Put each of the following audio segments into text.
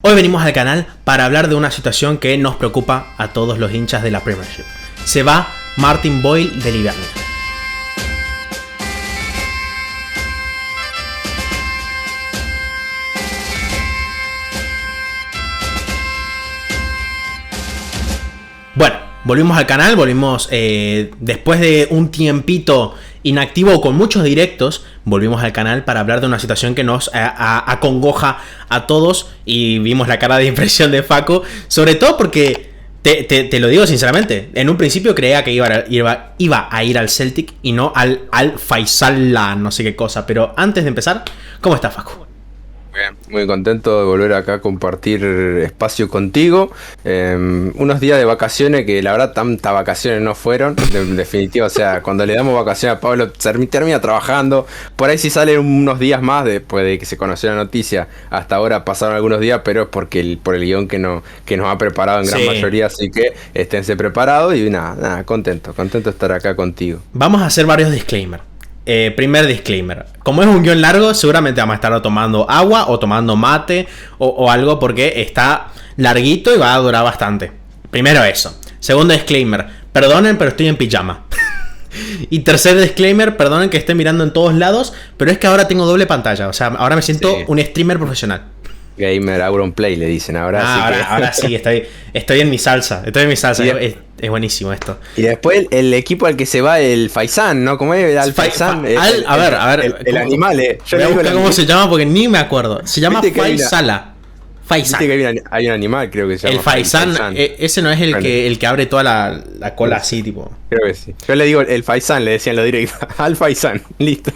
Hoy venimos al canal para hablar de una situación que nos preocupa a todos los hinchas de la Premiership. Se va Martin Boyle del Hibernian. Bueno, volvimos al canal, volvimos después de un tiempito inactivo con muchos directos, volvimos al canal para hablar de una situación que nos acongoja a todos y vimos la cara de impresión de Facu, sobre todo porque, te lo digo sinceramente, en un principio creía que iba a ir al Celtic y no al Faisal, no sé qué cosa, pero antes de empezar, ¿cómo estás, Facu? Bien, muy contento de volver acá a compartir espacio contigo. Unos días de vacaciones que la verdad tantas vacaciones no fueron, en definitiva, o sea, cuando le damos vacaciones a Pablo termina trabajando, por ahí sí salen unos días más después de que se conoció la noticia, hasta ahora pasaron algunos días, pero es porque por el guión que nos ha preparado en gran mayoría, así que esténse preparados y nada, contento de estar acá contigo. Vamos a hacer varios disclaimers. Primer disclaimer, como es un guión largo, seguramente vamos a estar tomando agua o tomando mate o algo porque está larguito y va a durar bastante. Primero eso. Segundo disclaimer, perdonen pero estoy en pijama. Y tercer disclaimer, perdonen que esté mirando en todos lados, pero es que ahora tengo doble pantalla, o sea, ahora me siento un streamer profesional. Gamer Auronplay le dicen ahora. Ahora sí, estoy en mi salsa. Es buenísimo esto. Y después el equipo al que se va, el Faisán, ¿no? ¿Cómo es? Al Faisán. A ver. El animal, Yo voy a buscar cómo se llama porque ni me acuerdo. Se llama Faisala. Faisán. Viste que hay un animal, creo que se llama. El Faisán. Ese no es el que abre toda la cola así, tipo. Creo que sí. Yo le digo el Faisán, le decían lo directo. Al Faisán, listo.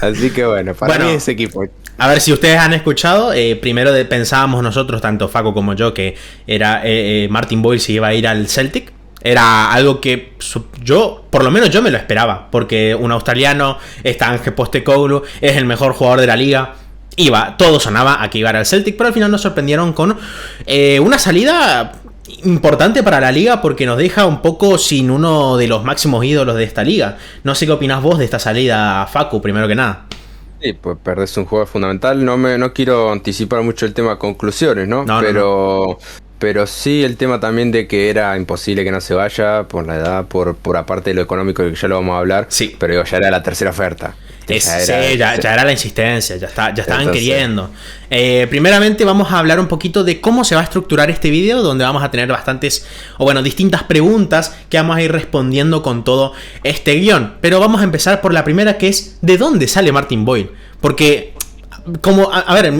Así que bueno, para mí ese equipo. A ver, si ustedes han escuchado, primero pensábamos nosotros, tanto Facu como yo, que era Martin Boyle se iba a ir al Celtic. Era algo que por lo menos yo me lo esperaba, porque un australiano, está Ange Postecoglou, es el mejor jugador de la liga. Todo sonaba a que iba al Celtic, pero al final nos sorprendieron con una salida importante para la liga porque nos deja un poco sin uno de los máximos ídolos de esta liga. No sé qué opinás vos de esta salida, Facu, primero que nada. Sí, pues perdés un juego fundamental. No quiero anticipar mucho el tema de conclusiones, ¿no? Pero sí el tema también de que era imposible que no se vaya por la edad, por aparte de lo económico, que ya lo vamos a hablar. Sí. Pero ya era la tercera oferta. Ya era la insistencia, ya estaban queriendo. Primeramente vamos a hablar un poquito de cómo se va a estructurar este video, donde vamos a tener distintas preguntas que vamos a ir respondiendo con todo este guión. Pero vamos a empezar por la primera, que es ¿de dónde sale Martin Boyle? Porque,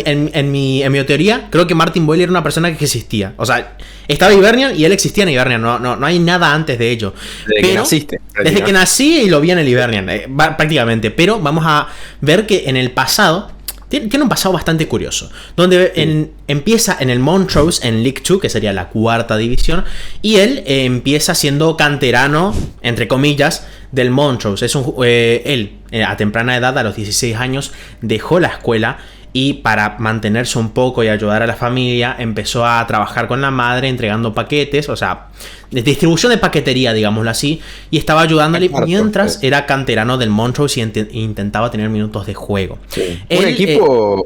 en mi teoría, creo que Martin Boyle era una persona que existía. O sea, estaba Hibernian y él existía en Hibernian. No hay nada antes de ello. Desde que nací y lo vi en el Hibernian, prácticamente. Pero vamos a ver que en el pasado tiene un pasado bastante curioso, donde empieza en el Montrose en League 2, que sería la cuarta división, y él empieza siendo canterano, entre comillas, del Montrose. Él, a temprana edad, a los 16 años, dejó la escuela y para mantenerse un poco y ayudar a la familia, empezó a trabajar con la madre entregando paquetes, o sea, de distribución de paquetería, digámoslo así, y estaba ayudándole mientras era canterano del Montrose y intentaba tener minutos de juego. Sí.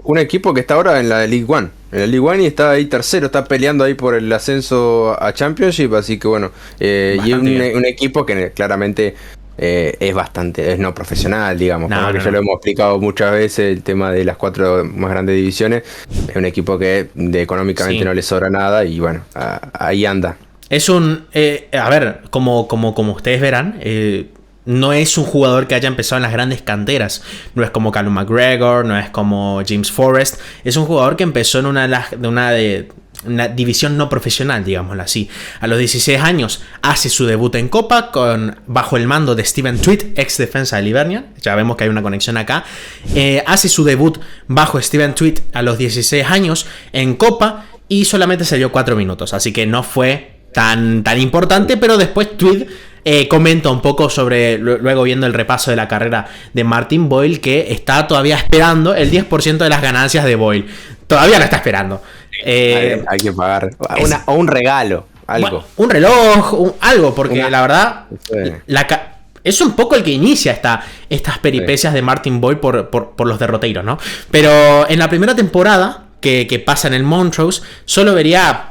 Un equipo que está ahora en la League One. En la League One y está ahí tercero, está peleando ahí por el ascenso a Championship, así que bueno, y un equipo que claramente es no profesional, digamos, ya lo hemos explicado muchas veces, el tema de las 4 más grandes divisiones. Es un equipo que económicamente no le sobra nada y bueno, ahí anda. Es como ustedes verán, no es un jugador que haya empezado en las grandes canteras. No es como Callum McGregor, no es como James Forrest. Es un jugador que empezó en una división no profesional, digámoslo así. A los 16 años hace su debut en Copa bajo el mando de Steven Tweed, ex defensa del Hibernian. Ya vemos que hay una conexión acá. Hace su debut bajo Steven Tweed a los 16 años en Copa y solamente se dio 4 minutos. Así que no fue tan importante, pero después Tweed comenta un poco sobre, luego viendo el repaso de la carrera de Martin Boyle, que está todavía esperando el 10% de las ganancias de Boyle. Todavía lo está esperando. Hay que pagar un regalo, algo. Bueno, un reloj, algo, porque la verdad es un poco el que inicia estas peripecias de Martin Boyle por los derroteros, ¿no? Pero en la primera temporada que pasa en el Montrose, solo vería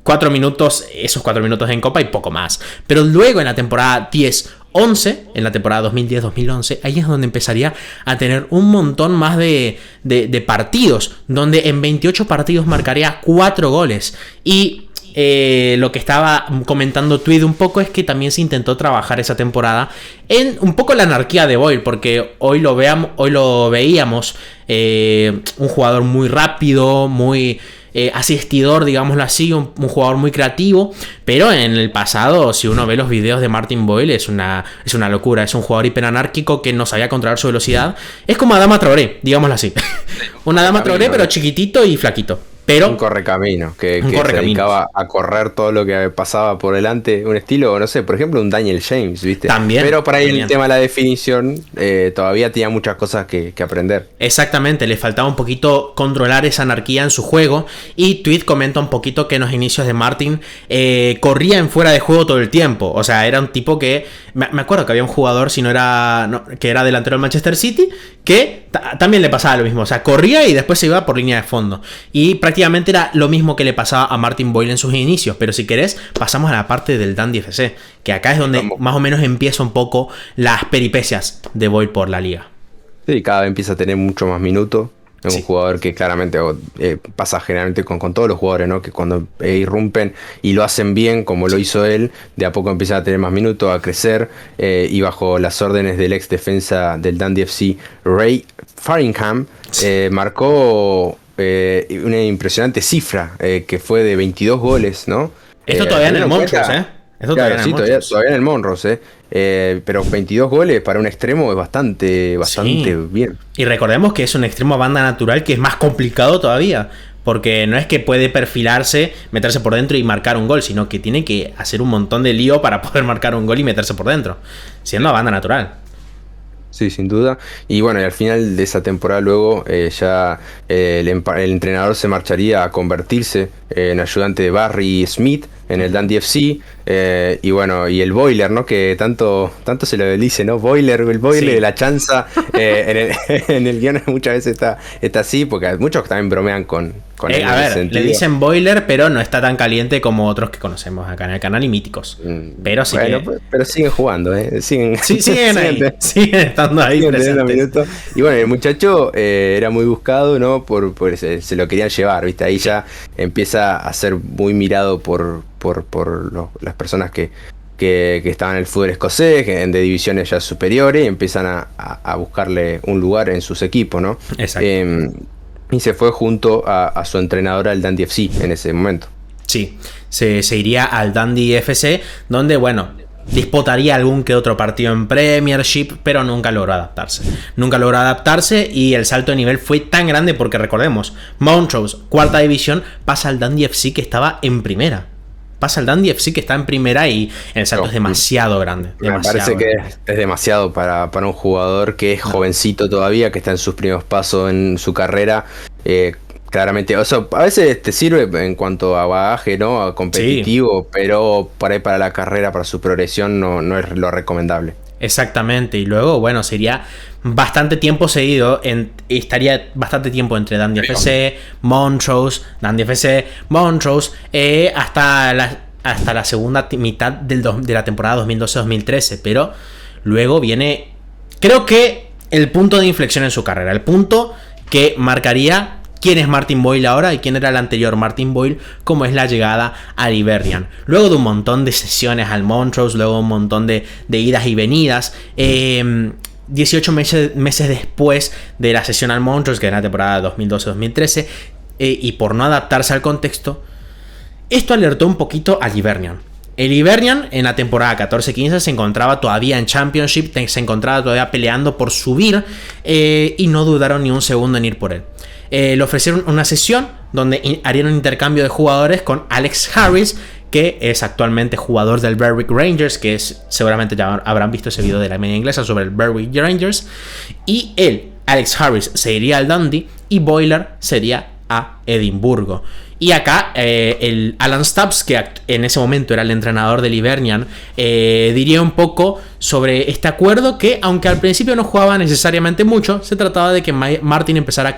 4 minutos, esos 4 minutos en Copa y poco más. Pero luego en la temporada 10-11, en la temporada 2010-2011, ahí es donde empezaría a tener un montón más de partidos, donde en 28 partidos marcaría 4 goles. Y lo que estaba comentando Tweed un poco es que también se intentó trabajar esa temporada en un poco la anarquía de Boyle, porque hoy lo veíamos un jugador muy rápido, muy asistidor, digámoslo así, un jugador muy creativo, pero en el pasado, si uno ve los videos de Martin Boyle, es una locura. Es un jugador hiperanárquico que no sabía controlar su velocidad. Es como Adama Traoré, digámoslo así. Un Adama Traoré, pero chiquitito y flaquito. Pero un correcamino que se dedicaba a correr todo lo que pasaba por delante, un estilo, no sé, por ejemplo, un Daniel James, ¿viste? También. Pero para ahí el tema de la definición todavía tenía muchas cosas que aprender. Exactamente, le faltaba un poquito controlar esa anarquía en su juego. Y Tweed comenta un poquito que en los inicios de Martin corría en fuera de juego todo el tiempo. O sea, era un tipo que... Me acuerdo que había un jugador, que era delantero del Manchester City, que también le pasaba lo mismo. O sea, corría y después se iba por línea de fondo. Y prácticamente era lo mismo que le pasaba a Martin Boyle en sus inicios. Pero si querés, pasamos a la parte del Dundee FC, que acá es donde más o menos empieza un poco las peripecias de Boyle por la liga. Sí, cada vez empieza a tener mucho más minutos. Es un jugador que claramente pasa generalmente con todos los jugadores, ¿no? Que cuando irrumpen y lo hacen bien, como lo hizo él, de a poco empiezan a tener más minutos, a crecer. Y bajo las órdenes del ex defensa del Dundee FC, Ray Faringham, marcó una impresionante cifra, que fue de 22 goles, ¿no? Esto todavía en el Montrose, ¿eh? Esto claro, todavía en el Montrose, pero 22 goles para un extremo es bastante bien. Y recordemos que es un extremo a banda natural que es más complicado todavía, porque no es que puede perfilarse, meterse por dentro y marcar un gol, sino que tiene que hacer un montón de lío para poder marcar un gol y meterse por dentro, siendo a banda natural. Sí, sin duda. Y bueno, y al final de esa temporada luego ya el entrenador se marcharía a convertirse en ayudante de Barry Smith en el Dundee FC. Y bueno, y el Boiler, ¿no? Que tanto se lo dice, ¿no? El Boiler de la chanza. En el guión muchas veces está así, porque muchos también bromean con él. A ver, le dicen Boiler, pero no está tan caliente como otros que conocemos acá en el canal y míticos. Pero sí pero siguen jugando, ¿eh? Siguen estando ahí presentes. Y bueno, el muchacho era muy buscado, ¿no? Se lo querían llevar, ¿viste? Ahí ya empieza a ser muy mirado por las personas que estaban en el fútbol escocés, de divisiones ya superiores, y empiezan a buscarle un lugar en sus equipos, ¿no? Exacto. Y se fue junto a su entrenadora al Dundee FC en ese momento. Sí, se iría al Dundee FC, donde, bueno, disputaría algún que otro partido en Premiership, pero nunca logró adaptarse y el salto de nivel fue tan grande porque, recordemos, Montrose, cuarta división, pasa al Dundee FC que estaba en primera. Pasa al Dundee FC que está en primera y el salto es demasiado grande. Me parece que es demasiado para un jugador que es jovencito todavía, que está en sus primeros pasos en su carrera. Claramente, o sea, a veces te sirve en cuanto a bagaje, ¿no? A competitivo, pero por ahí para la carrera, para su progresión, no es lo recomendable. Exactamente, y luego, bueno, sería bastante tiempo seguido, estaría bastante tiempo entre Dundee FC, Montrose, hasta la segunda mitad de la temporada 2012-2013, pero luego viene, creo que el punto de inflexión en su carrera, el punto que marcaría quién es Martin Boyle ahora y quién era el anterior Martin Boyle, como es la llegada a Hibernian. Luego de un montón de sesiones al Montrose, luego un montón de idas y venidas, 18 meses después de la sesión al Montrose, que es la temporada 2012-2013, y por no adaptarse al contexto, esto alertó un poquito al Hibernian. El Hibernian en la temporada 14-15 se encontraba todavía en Championship, se encontraba todavía peleando por subir, y no dudaron ni un segundo en ir por él. Le ofrecieron una sesión donde harían un intercambio de jugadores con Alex Harris, que es actualmente jugador del Berwick Rangers, que seguramente ya habrán visto ese video de la media inglesa sobre el Berwick Rangers, y él, Alex Harris, se iría al Dundee y Boiler sería a Edimburgo. Y acá el Alan Stubbs, que en ese momento era el entrenador del Hibernian, diría un poco sobre este acuerdo que, aunque al principio no jugaba necesariamente mucho, se trataba de que Martin empezara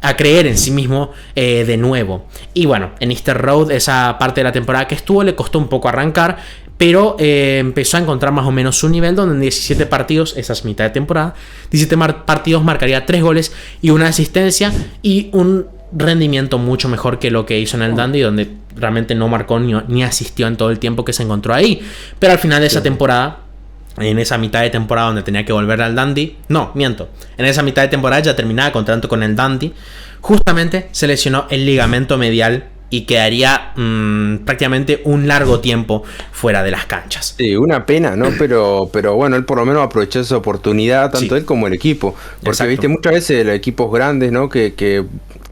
a creer en sí mismo de nuevo. Y bueno, en Easter Road, esa parte de la temporada que estuvo, le costó un poco arrancar, pero empezó a encontrar más o menos su nivel, donde en 17 partidos, esa es mitad de temporada, 17 partidos marcaría 3 goles y una asistencia y un rendimiento mucho mejor que lo que hizo en el Dundee, donde realmente no marcó ni asistió en todo el tiempo que se encontró ahí. Pero al final de esa temporada, en esa mitad de temporada donde tenía que volver al Dundee, en esa mitad de temporada ya terminaba contrato con el Dundee, justamente se lesionó el ligamento medial y quedaría prácticamente un largo tiempo fuera de las canchas. Sí, una pena, ¿no? Pero bueno, él por lo menos aprovechó esa oportunidad, tanto él como el equipo. Porque, exacto, viste, muchas veces los equipos grandes, ¿no? Que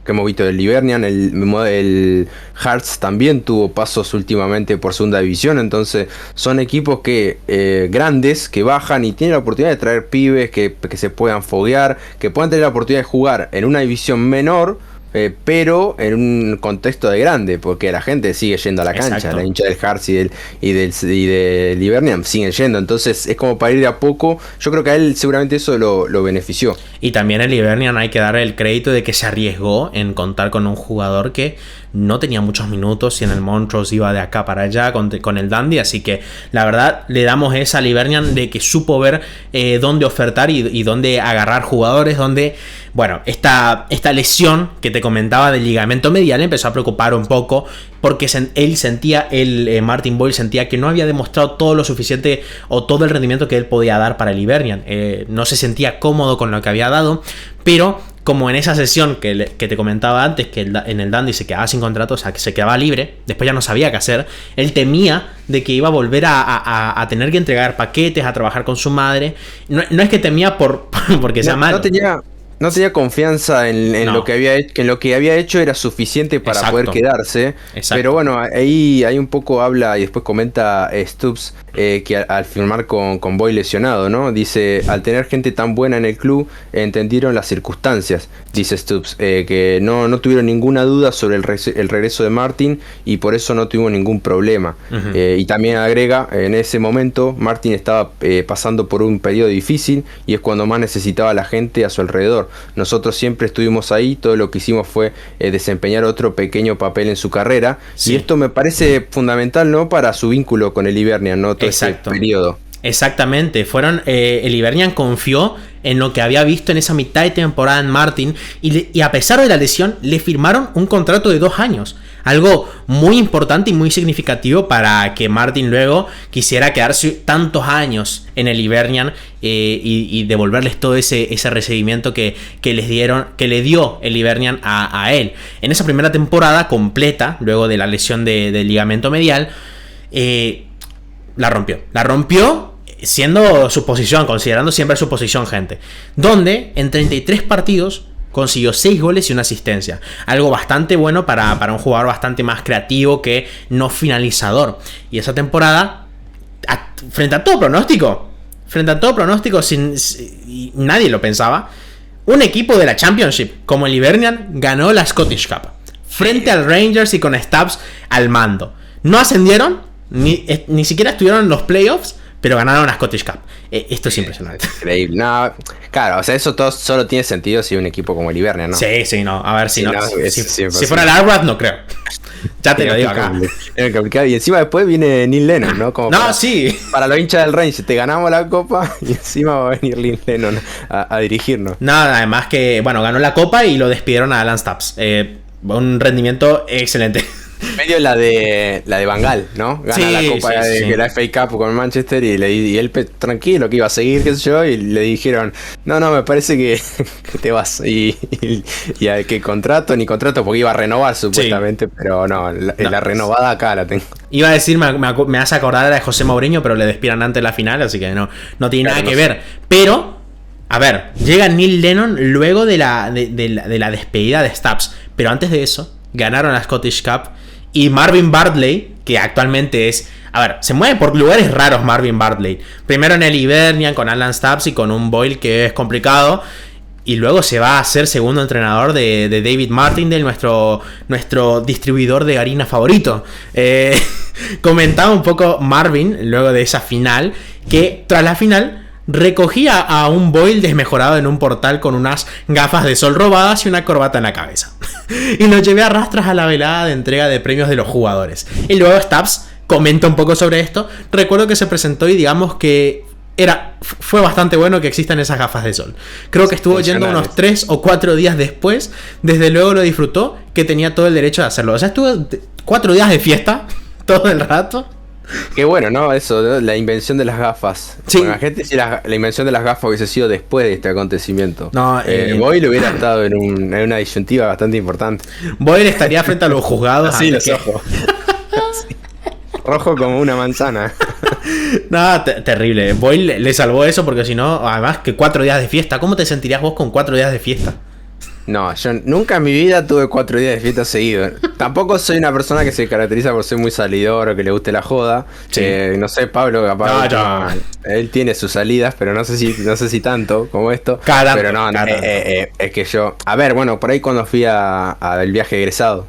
hemos visto del Hibernian, el Hearts también tuvo pasos últimamente por segunda división, entonces son equipos que grandes, que bajan y tienen la oportunidad de traer pibes que se puedan foguear, que puedan tener la oportunidad de jugar en una división menor, pero en un contexto de grande, porque la gente sigue yendo a la cancha. Exacto. La hincha del Hearts y del Hibernian siguen yendo, entonces es como para ir de a poco. Yo creo que a él seguramente eso lo benefició. Y también el Hibernian hay que darle el crédito de que se arriesgó en contar con un jugador que no tenía muchos minutos y en el Montrose iba de acá para allá con el Dundee, así que la verdad le damos esa al Hibernian de que supo ver dónde ofertar y dónde agarrar jugadores, donde, bueno, esta lesión que te comentaba del ligamento medial empezó a preocupar un poco, porque Martin Boyle sentía que no había demostrado todo lo suficiente o todo el rendimiento que él podía dar para el Hibernian. No se sentía cómodo con lo que había dado, pero como en esa sesión que te comentaba antes, que en el Dundee se quedaba sin contrato, o sea, que se quedaba libre, después ya no sabía qué hacer, él temía de que iba a volver a tener que entregar paquetes, a trabajar con su madre. No es que temía porque sea malo. No tenía confianza en lo que había hecho, que en lo que había hecho era suficiente para poder quedarse. Exacto. Pero bueno, ahí un poco habla y después comenta Stubbs que al firmar con Boyle lesionado, ¿no? Dice, al tener gente tan buena en el club, entendieron las circunstancias, dice Stubbs, que no tuvieron ninguna duda sobre el regreso de Martin y por eso no tuvimos ningún problema. Uh-huh. Y también agrega, en ese momento Martin estaba pasando por un periodo difícil y es cuando más necesitaba a la gente a su alrededor. Nosotros siempre estuvimos ahí, todo lo que hicimos fue desempeñar otro pequeño papel en su carrera, sí. Y esto me parece fundamental, ¿no? Para su vínculo con el Hibernian, ¿no? Todo ese periodo. Exactamente, el Hibernian confió en lo que había visto en esa mitad de temporada en Martin y a pesar de la lesión le firmaron un contrato de 2 años, algo muy importante y muy significativo para que Martin luego quisiera quedarse tantos años en el Hibernian y devolverles todo ese recibimiento que le dio el Hibernian a él. En esa primera temporada completa, luego de la lesión del ligamento medial, la rompió siendo su posición, considerando siempre su posición, gente, donde en 33 partidos consiguió 6 goles y una asistencia, algo bastante bueno para un jugador bastante más creativo que no finalizador. Y esa temporada, frente a todo pronóstico, y nadie lo pensaba, un equipo de la Championship como el Hibernian ganó la Scottish Cup frente al Rangers y con Stubbs al mando. No ascendieron, ni siquiera estuvieron en los playoffs, pero ganaron la Scottish Cup. Esto es impresionante. Increíble. No, claro, o sea, eso todo solo tiene sentido si un equipo como el Hibernian, ¿no? Sí, no. A ver, si fuera el Arbroath, no creo. Ya te lo digo acá. Y encima después viene Neil Lennon, ¿no? Como sí. Para los hinchas del Rangers, te ganamos la copa y encima va a venir Neil Lennon a dirigirnos. Nada, además que, bueno, ganó la copa y lo despidieron a Alan Stubbs. Un rendimiento excelente. Medio la de Bangal, ¿no? Gana la copa de la FA Cup con Manchester y él tranquilo que iba a seguir, qué sé yo, y le dijeron, no, me parece que te vas. Y que ni contrato, porque iba a renovar supuestamente, pero no, la renovada acá la tengo. Iba a decir, me hace acordar a la de José Mourinho, pero le despidan antes de la final, así que no tiene nada que ver. Pero, a ver, llega Neil Lennon luego de la despedida de Stubbs, pero antes de eso, ganaron la Scottish Cup. Y Marvin Bartley, que actualmente se mueve por lugares raros Marvin Bartley. Primero en el Hibernian con Alan Stubbs y con un Boyle que es complicado. y luego se va a ser segundo entrenador de David Martindale, nuestro distribuidor de harina favorito. Comentaba un poco Marvin, luego de esa final, que tras la final recogía a un Boyle desmejorado en un portal con unas gafas de sol robadas y una corbata en la cabeza. Y lo llevé a rastras a la velada de entrega de premios de los jugadores. Y luego Stubbs comenta un poco sobre esto. Recuerdo que se presentó y digamos que fue bastante bueno que existan esas gafas de sol. Creo que estuvo yendo unos 3 o 4 días después. Desde luego lo disfrutó, que tenía todo el derecho de hacerlo. O sea, estuvo 4 días de fiesta todo el rato. Qué bueno, ¿no? Eso, ¿no? La invención de las gafas. Sí. Bueno, la gente, si la invención de las gafas hubiese sido después de este acontecimiento. No, Boyle hubiera estado en una disyuntiva bastante importante. Boyle estaría frente a los juzgados. Así los ojos. Sí. Rojo como una manzana. No, terrible. Boyle le salvó eso porque si no, además que 4 días de fiesta. ¿Cómo te sentirías vos con 4 días de fiesta? No, yo nunca en mi vida tuve 4 días de fiesta seguidos. Tampoco soy una persona que se caracteriza por ser muy salidor o que le guste la joda. Sí. No sé, Pablo, capaz. No. Él tiene sus salidas, pero no sé si tanto como esto. Caramba, pero no, es que yo. A ver, bueno, por ahí cuando fui al viaje egresado.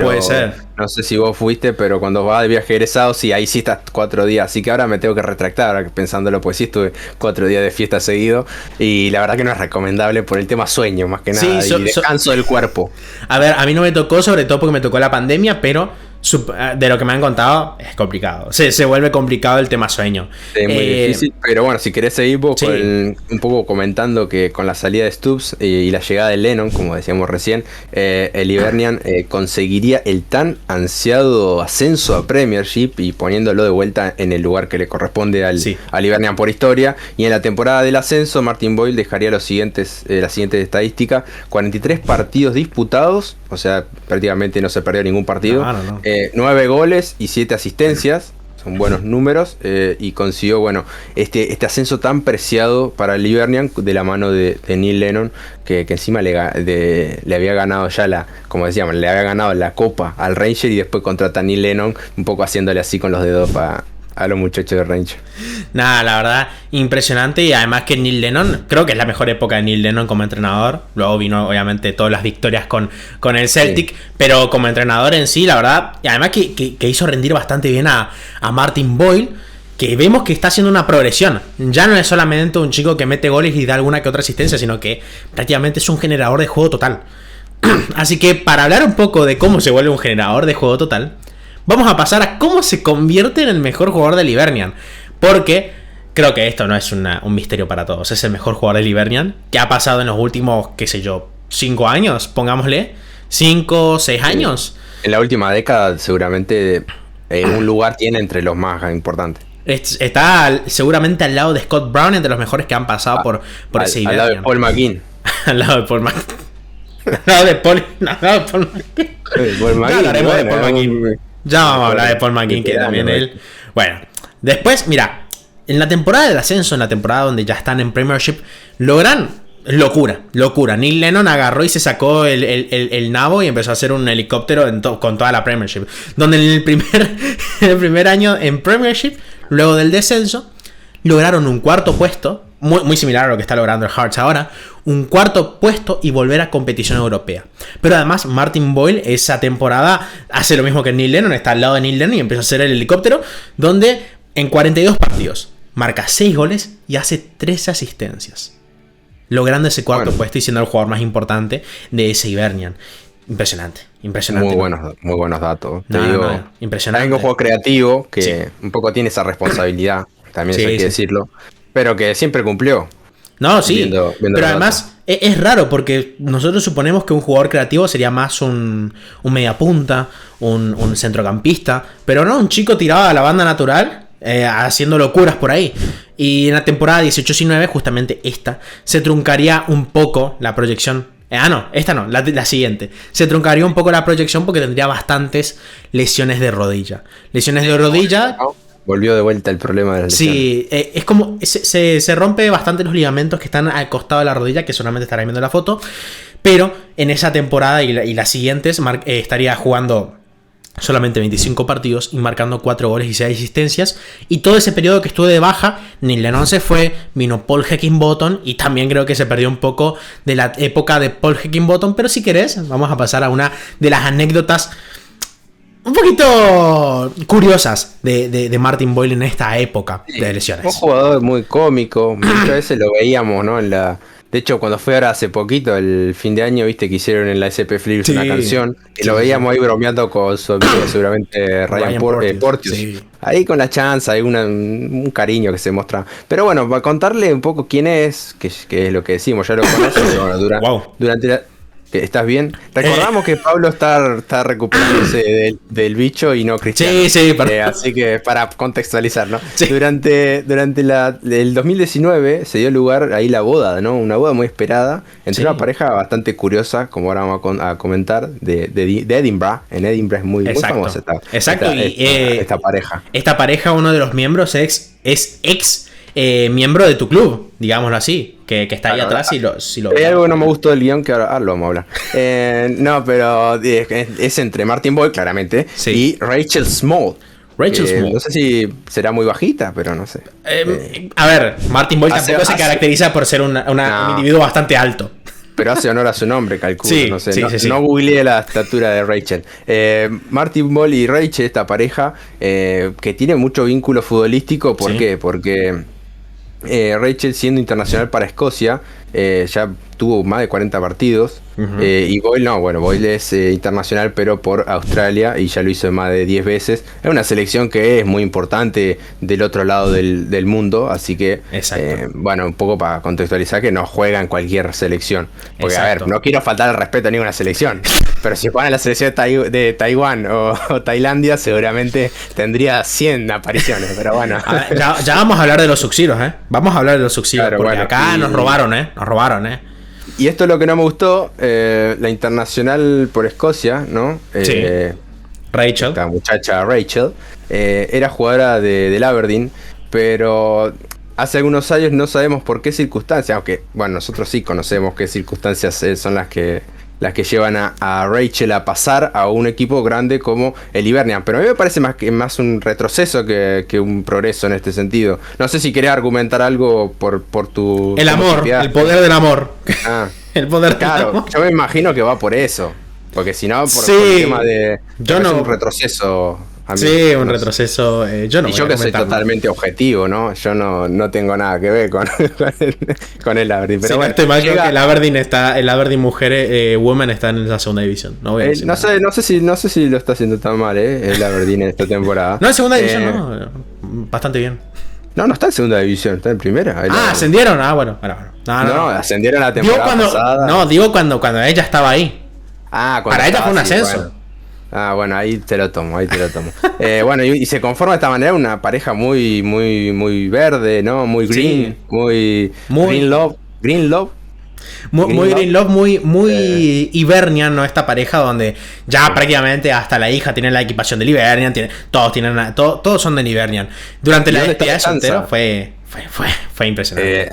Puede ser. No sé si vos fuiste, pero cuando vas de viaje egresado, sí, ahí sí estás 4 días. Así que ahora me tengo que retractar, ahora pensándolo, pues sí estuve 4 días de fiesta seguido. Y la verdad que no es recomendable por el tema sueño, más que nada, y descanso del cuerpo. A ver, a mí no me tocó, sobre todo porque me tocó la pandemia, pero de lo que me han contado, es complicado. Se vuelve complicado el tema sueño. Es muy difícil, pero bueno, si querés seguir vos un poco comentando que con la salida de Stubbs y la llegada de Lennon, como decíamos recién, el Hibernian conseguiría el tan ansiado ascenso a Premiership y poniéndolo de vuelta en el lugar que le corresponde al Hibernian por historia. Y en la temporada del ascenso, Martin Boyle dejaría la siguiente estadística: 43 partidos disputados, o sea, prácticamente no se perdió ningún partido. No. 9 goles y 7 asistencias, son buenos números, y consiguió, bueno, este ascenso tan preciado para el Hibernian de la mano de Neil Lennon, que encima le había ganado ya como decíamos, le había ganado la copa al Ranger y después contrata a Neil Lennon, un poco haciéndole así con los dedos a los muchachos de Ranger. Nada, la verdad, impresionante. Y además que Neil Lennon, creo que es la mejor época de Neil Lennon como entrenador. Luego vino obviamente todas las victorias con el Celtic, pero como entrenador en sí, la verdad, y además que hizo rendir bastante bien a Martin Boyle, que vemos que está haciendo una progresión. Ya no es solamente un chico que mete goles y da alguna que otra asistencia, sino que prácticamente es un generador de juego total. Así que para hablar un poco de cómo se vuelve un generador de juego total, vamos a pasar a cómo se convierte en el mejor jugador del Hibernian. Porque creo que esto no es un misterio para todos. Es el mejor jugador del Hibernian, que ha pasado en los últimos, 5 años, pongámosle. 5, 6 años. En la última década seguramente un lugar tiene entre los más importantes. Está seguramente al lado de Scott Brown, entre los mejores que han pasado por ese Hibernian. Al lado de Paul McGinn. Al lado de Paul McGinn. Al lado de Paul McGinn. Ya hablaremos de Paul McGinn. Ya vamos a hablar de Paul McGinn, que también él. Bueno, después, mira, en la temporada del ascenso, en la temporada donde ya están en Premiership, logran locura. Neil Lennon agarró y se sacó el nabo y empezó a hacer un helicóptero con toda la Premiership. Donde en el primer año en Premiership, luego del descenso, lograron un cuarto puesto, muy similar a lo que está logrando el Hearts ahora, un cuarto puesto y volver a competición europea. Pero además Martin Boyle esa temporada hace lo mismo que Neil Lennon, está al lado de Neil Lennon y empieza a hacer el helicóptero, donde en 42 partidos marca 6 goles y hace 13 asistencias, logrando ese cuarto puesto y siendo el jugador más importante de ese Hibernian. Impresionante. Muy buenos datos. Te digo, impresionante. Hay un juego creativo que un poco tiene esa responsabilidad, también hay que decirlo, pero que siempre cumplió. No, sí, viendo pero además es raro porque nosotros suponemos que un jugador creativo sería más un mediapunta, un centrocampista, pero no, un chico tirado a la banda natural, haciendo locuras por ahí. Y en la temporada 18-19, justamente esta, se truncaría un poco la proyección. La siguiente. Se truncaría un poco la proyección porque tendría bastantes lesiones de rodilla. Volvió de vuelta el problema de la lesión. Sí, es como se rompe bastante los ligamentos que están al costado de la rodilla, que solamente estarán viendo la foto. Pero en esa temporada y las siguientes estaría jugando solamente 25 partidos y marcando 4 goles y 6 asistencias. Y todo ese periodo que estuve de baja, Neil Lennon se fue, vino Paul Heckingbottom y también creo que se perdió un poco de la época de Paul Heckingbottom. Pero si querés, vamos a pasar a una de las anécdotas un poquito curiosas de Martin Boyle en esta época de lesiones. Un jugador muy cómico, muchas veces lo veíamos, ¿no? De hecho, cuando fue ahora hace poquito, el fin de año, viste que hicieron en la SP Flips una canción, y lo veíamos ahí bromeando con su amigo, seguramente Ryan Porteous. Sí. Ahí con la chance, hay un cariño que se muestra. Pero bueno, para contarle un poco quién es, que es lo que decimos, ya lo conoces, pero bueno, durante la... ¿Estás bien? Recordamos que Pablo está recuperándose del bicho y no Cristiano. Sí, perdón. Así que para contextualizar, ¿no? Sí. Durante el 2019 se dio lugar ahí la boda, ¿no? Una boda muy esperada entre una pareja bastante curiosa, como ahora vamos a comentar, de Edinburgh. En Edinburgh es muy famosa esta pareja. Esta pareja, uno de los miembros es ex miembro de tu club, digámoslo así, que está ahí atrás. Hay algo que no me gustó del guión que ahora lo vamos a hablar. No, pero es entre Martin Boyle, claramente, y Rachel Small. No sé si será muy bajita, pero no sé. A ver, Martin Boyle tampoco se caracteriza por ser un individuo bastante alto. Pero hace honor a su nombre, calculo. Sí, no sé. Sí. No googleé la estatura de Rachel. Martin Boyle y Rachel, esta pareja, que tiene mucho vínculo futbolístico. ¿Por qué? Porque Rachel, siendo internacional para Escocia, ya tuvo más de 40 partidos. Y Boyle no, bueno, Boyle es internacional pero por Australia y ya lo hizo más de 10 veces. Es una selección que es muy importante del otro lado del mundo, así que bueno, un poco para contextualizar que no juega en cualquier selección. Porque a ver, no quiero faltar el respeto a ninguna selección, pero si juega en la selección de Taiwán o Tailandia seguramente tendría 100 apariciones, pero bueno. Ya vamos a hablar de los Suxiros, Vamos a hablar de los Suxiros, porque bueno, acá nos robaron, Y esto es lo que no me gustó, la internacional por Escocia, ¿no? Rachel. Esta muchacha Rachel, era jugadora del Aberdeen, pero hace algunos años no sabemos por qué circunstancias, aunque, bueno, nosotros sí conocemos qué circunstancias son las que llevan a Rachel a pasar a un equipo grande como el Hibernian. Pero a mí me parece más un retroceso que un progreso en este sentido. No sé si querés argumentar algo por tu... El amor, el poder del amor. El poder del amor. Yo me imagino que va por eso. Porque si no, por el tema de... Es un retroceso... Sí, un retroceso. Yo que soy totalmente objetivo, ¿no? Yo no tengo nada que ver con el Aberdeen. Pero bueno, que el Aberdeen mujer woman está en la segunda división. No voy a decir no sé si lo está haciendo tan mal, el Aberdeen en esta temporada. No, en segunda división no. Bastante bien. No está en segunda división, está en primera. Ascendieron. Bueno. No, ascendieron la temporada pasada. No, digo cuando ella estaba ahí. Para ella fue un ascenso. Bueno. Bueno, ahí te lo tomo. Bueno, y se conforma de esta manera una pareja muy, muy, muy verde, ¿no? Muy green, muy green love. Muy Green Love, muy Hibernian, ¿no? Esta pareja donde ya prácticamente hasta la hija tiene la equipación del Hibernian, todos son del Hibernian. Durante la despedida de soltero fue impresionante.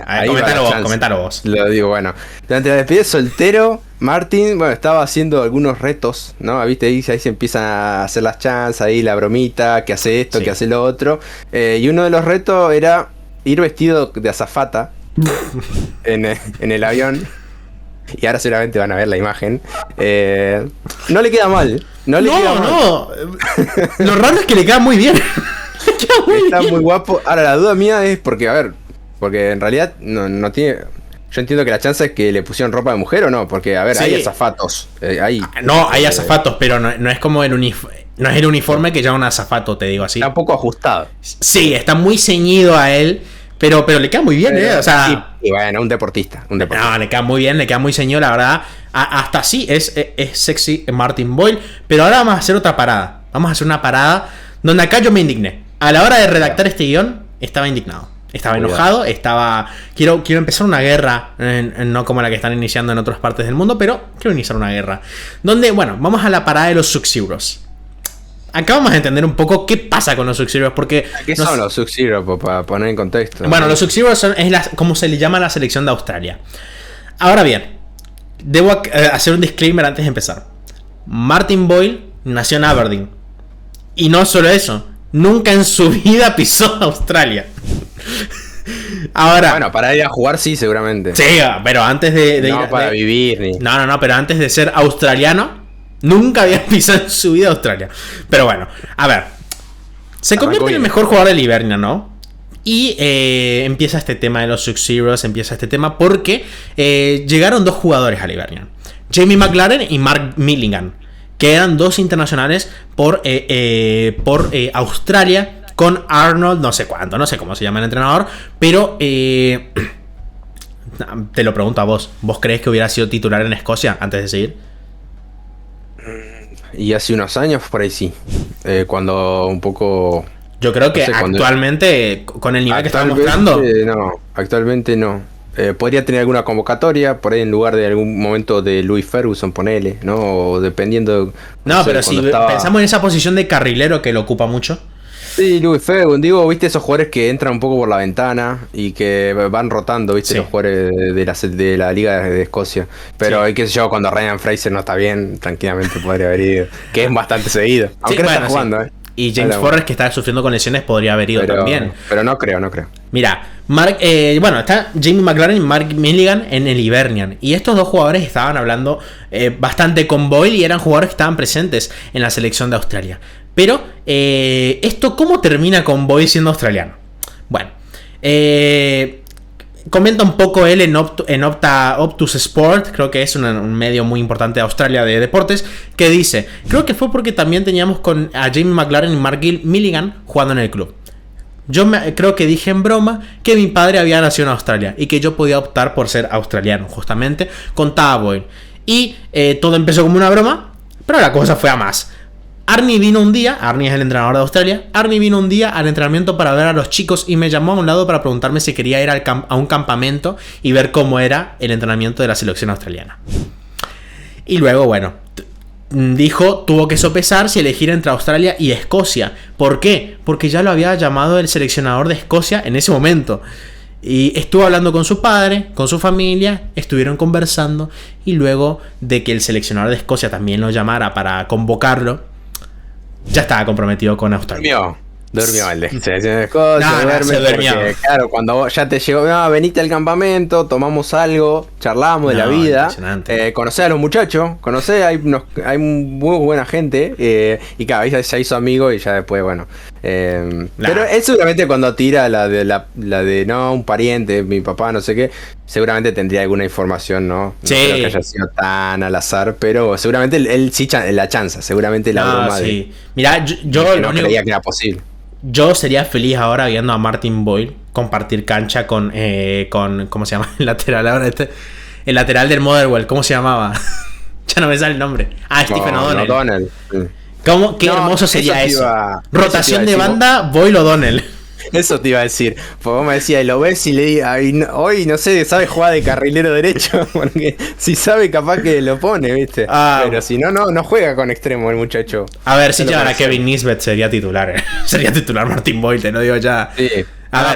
Coméntalo vos. Lo digo, bueno. Durante la despedida de soltero, Martin, bueno, estaba haciendo algunos retos, ¿no? ¿Viste? Ahí se empiezan a hacer las chances, ahí la bromita, que hace esto, que hace lo otro. Y uno de los retos era ir vestido de azafata en el avión. Y ahora seguramente van a ver la imagen. No le queda mal. No. Lo raro es que le queda muy bien. Está muy guapo. Ahora, la duda mía es porque en realidad no tiene... Yo entiendo que la chance es que le pusieron ropa de mujer o no, porque a ver, hay azafatos. Hay azafatos, pero no es como no es el uniforme que lleva un azafato, te digo así. Está un poco ajustado. Sí, está muy ceñido a él, pero le queda muy bien, O sea, y bueno, un deportista. No, le queda muy bien, le queda muy ceñido, la verdad. Hasta así es sexy Martin Boyle, pero ahora vamos a hacer otra parada. Vamos a hacer una parada donde acá yo me indigné. A la hora de redactar este guión, estaba indignado. Estaba enojado, quiero empezar una guerra, no como la que están iniciando en otras partes del mundo, pero quiero iniciar una guerra. Donde, bueno, vamos a la parada de los Sub-Zeros. Acá vamos a entender un poco qué pasa con los Sub-Zeros, porque... ¿Qué son los Sub-Zeros, para poner en contexto? Bueno, los Sub-Zeros es como se le llama a la selección de Australia. Ahora bien, debo hacer un disclaimer antes de empezar. Martin Boyle nació en Aberdeen, Y no solo eso, nunca en su vida pisó Australia. Ahora, bueno, para ir a jugar sí, seguramente. Sí, pero antes de no ir para vivir ni... No, pero antes de ser australiano, nunca había pisado en su vida Australia. Pero bueno, a ver. Se convierte en el mejor jugador del Hibernian, ¿no? Y empieza este tema de los Sub-Zeros, empieza este tema porque llegaron 2 jugadores al Hibernian. Jamie McLaren y Mark Milligan, que eran 2 internacionales por Australia, con Arnold, no sé cuánto, no sé cómo se llama el entrenador, pero te lo pregunto a vos. ¿Vos crees que hubiera sido titular en Escocia antes de seguir? Y hace unos años por ahí sí. Cuando un poco... Yo creo que no sé, actualmente, con el nivel que está mostrando... No, actualmente no. Podría tener alguna convocatoria, por ahí en lugar de algún momento de Louis Ferguson, ponele, ¿no? O dependiendo... No, pero si pensamos en esa posición de carrilero que lo ocupa mucho... Sí, Louis Ferguson, digo, viste esos jugadores que entran un poco por la ventana y que van rotando, viste, los jugadores de la Liga de Escocia. Pero qué sé yo, cuando Ryan Fraser no está bien, tranquilamente podría haber ido, que es bastante seguido, aunque no está jugando, Y James Forrest, que está sufriendo con lesiones, podría haber ido también. Pero no creo. Mira, está Jamie McLaren y Mark Milligan en el Hibernian. Y estos 2 jugadores estaban hablando bastante con Boyle y eran jugadores que estaban presentes en la selección de Australia. Pero, ¿esto cómo termina con Boyle siendo australiano? Bueno, comenta un poco él en Optus Sport, creo que es un medio muy importante de Australia de deportes, que dice: creo que fue porque también teníamos a Jamie McLaren y Mark Milligan jugando en el club. Yo creo que dije en broma que mi padre había nacido en Australia y que yo podía optar por ser australiano, justamente, contaba Boyle. Y todo empezó como una broma, pero la cosa fue a más. Arnie es el entrenador de Australia. Arnie vino un día al entrenamiento para ver a los chicos y me llamó a un lado para preguntarme si quería ir a un campamento y ver cómo era el entrenamiento de la selección australiana. Y luego, bueno, tuvo que sopesar si elegir entre Australia y Escocia. ¿Por qué? Porque ya lo había llamado el seleccionador de Escocia en ese momento. Y estuvo hablando con su padre, con su familia, estuvieron conversando y luego de que el seleccionador de Escocia también lo llamara para convocarlo, ya estaba comprometido con Australia. Durmió el de selección de Escocia. Se durmió. Porque, claro, cuando ya te llegó, venite al campamento, tomamos algo, charlamos de la vida, conocé a los muchachos, hay muy buena gente, y cada vez se hizo amigo y ya después, bueno. Pero él seguramente cuando tira la de no, un pariente, mi papá, no sé qué, seguramente tendría alguna información, ¿no? No creo que haya sido tan al azar, pero seguramente él sí la chanza, seguramente la broma de... Mirá, yo no creía que era posible. Yo sería feliz ahora viendo a Martin Boyle compartir cancha con ¿cómo se llama? El lateral ahora el lateral del Motherwell, ¿cómo se llamaba? Ya no me sale el nombre. Stephen O'Donnell. ¿Qué hermoso sería eso? Rotación de banda, Boyle O'Donnell. Eso te iba a decir. Pues vos me decías, lo ves y le digas, hoy no sé, sabe jugar de carrilero derecho. Porque si sabe, capaz que lo pone, ¿viste? Pero si no juega con extremo el muchacho. A ver, si llevan a Kevin Nisbet sería titular. Sería titular Martin Boyle, te lo digo ya. Sí.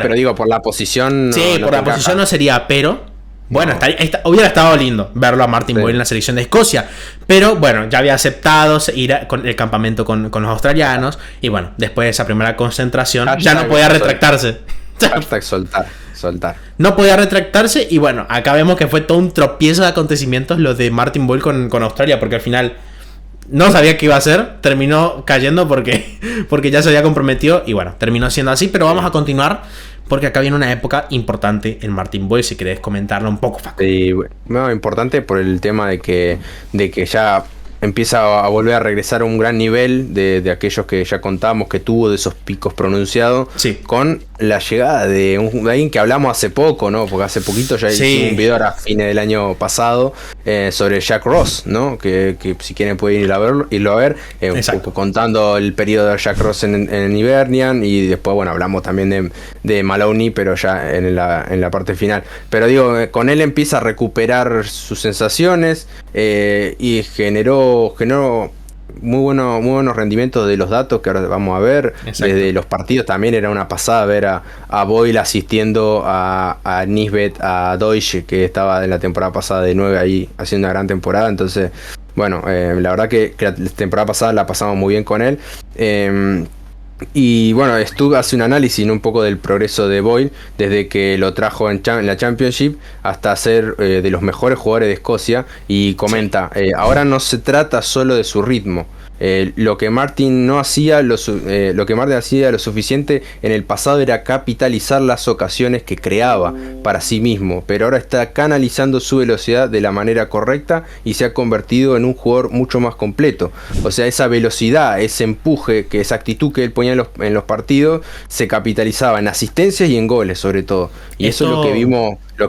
Pero digo, por la posición. Sí, por la posición no sería, pero. Bueno, hubiera estado lindo verlo a Martin Boyle en la selección de Escocia. Pero bueno, ya había aceptado ir con el campamento con los australianos. Y bueno, después de esa primera concentración, ya no podía retractarse. Hashtag soltar. No podía retractarse. Y bueno, acá vemos que fue todo un tropiezo de acontecimientos lo de Martin Boyle con Australia. Porque al final no sabía qué iba a hacer. Terminó cayendo porque ya se había comprometido. Y bueno, terminó siendo así. Pero vamos a continuar, porque acá viene una época importante en Martin Boyle, si querés comentarlo un poco, Facu. Importante por el tema de que ya empieza a volver a regresar a un gran nivel de aquellos que ya contamos que tuvo, de esos picos pronunciados, con la llegada de alguien que hablamos hace poco, ¿no? Porque hace poquito ya hicimos un video a fines del año pasado sobre Jack Ross, ¿no? Que si quieren pueden irlo a ver, un poco contando el periodo de Jack Ross en Hibernian, y después, bueno, hablamos también de Maloney, pero ya en la parte final. Pero digo, con él empieza a recuperar sus sensaciones, y generó muy buenos rendimientos de los datos que ahora vamos a ver. Desde los partidos también era una pasada ver a Boyle asistiendo a Nisbet, a Deutsche, que estaba en la temporada pasada de 9 ahí haciendo una gran temporada. Entonces Bueno, la verdad que la temporada pasada la pasamos muy bien con él. Y bueno, hace un análisis, ¿no?, un poco del progreso de Boyle desde que lo trajo en la Championship hasta ser de los mejores jugadores de Escocia, y comenta, ahora no se trata solo de su ritmo. Lo que Martin hacía lo suficiente en el pasado era capitalizar las ocasiones que creaba para sí mismo, pero ahora está canalizando su velocidad de la manera correcta y se ha convertido en un jugador mucho más completo. O sea, esa velocidad, ese empuje, esa actitud que él ponía en los partidos, se capitalizaba en asistencias y en goles sobre todo. Y eso es lo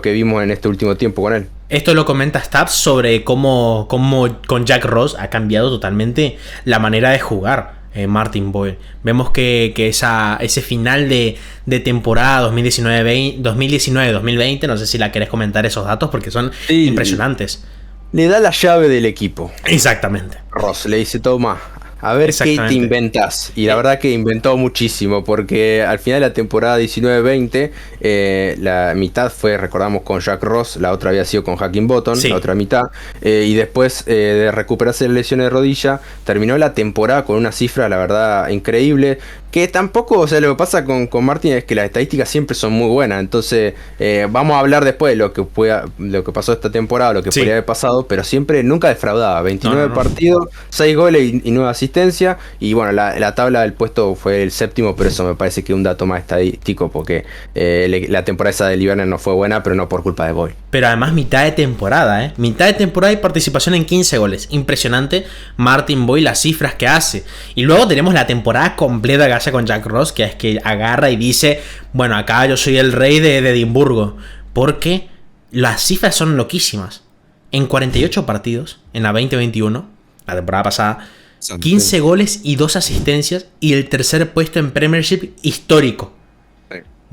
que vimos en este último tiempo con él. Esto lo comenta Stabs sobre cómo con Jack Ross ha cambiado totalmente la manera de jugar Martin Boyle. Vemos que ese final de temporada 2019-2020, no sé si la querés comentar esos datos porque son impresionantes. Le da la llave del equipo. Exactamente. Ross le dice, toma, a ver qué te inventas. Y la verdad que inventó muchísimo, porque al final de la temporada 19-20, la mitad fue, recordamos, con Jack Ross, la otra había sido con Hakim Bottom, la otra mitad, y después de recuperarse de lesiones de rodilla, terminó la temporada con una cifra, la verdad, increíble. Que tampoco, o sea, lo que pasa con Martin es que las estadísticas siempre son muy buenas. Entonces, vamos a hablar después de lo que pasó esta temporada, lo que podría haber pasado, pero siempre nunca defraudaba. 29 partidos, 6 goles y 9 asistencias. Y bueno, la tabla del puesto fue el séptimo, pero eso me parece que es un dato más estadístico, porque la temporada esa de Liverner no fue buena, pero no por culpa de Boyle. Pero además mitad de temporada, mitad de temporada y participación en 15 goles. Impresionante Martin Boyle, las cifras que hace. Y luego tenemos la temporada completa que hace con Jack Ross, que es que agarra y dice, bueno, acá yo soy el rey de Edimburgo. Porque las cifras son loquísimas. En 48 partidos, en la 2021, la temporada pasada, 15 goles y 2 asistencias, y el tercer puesto en Premiership histórico.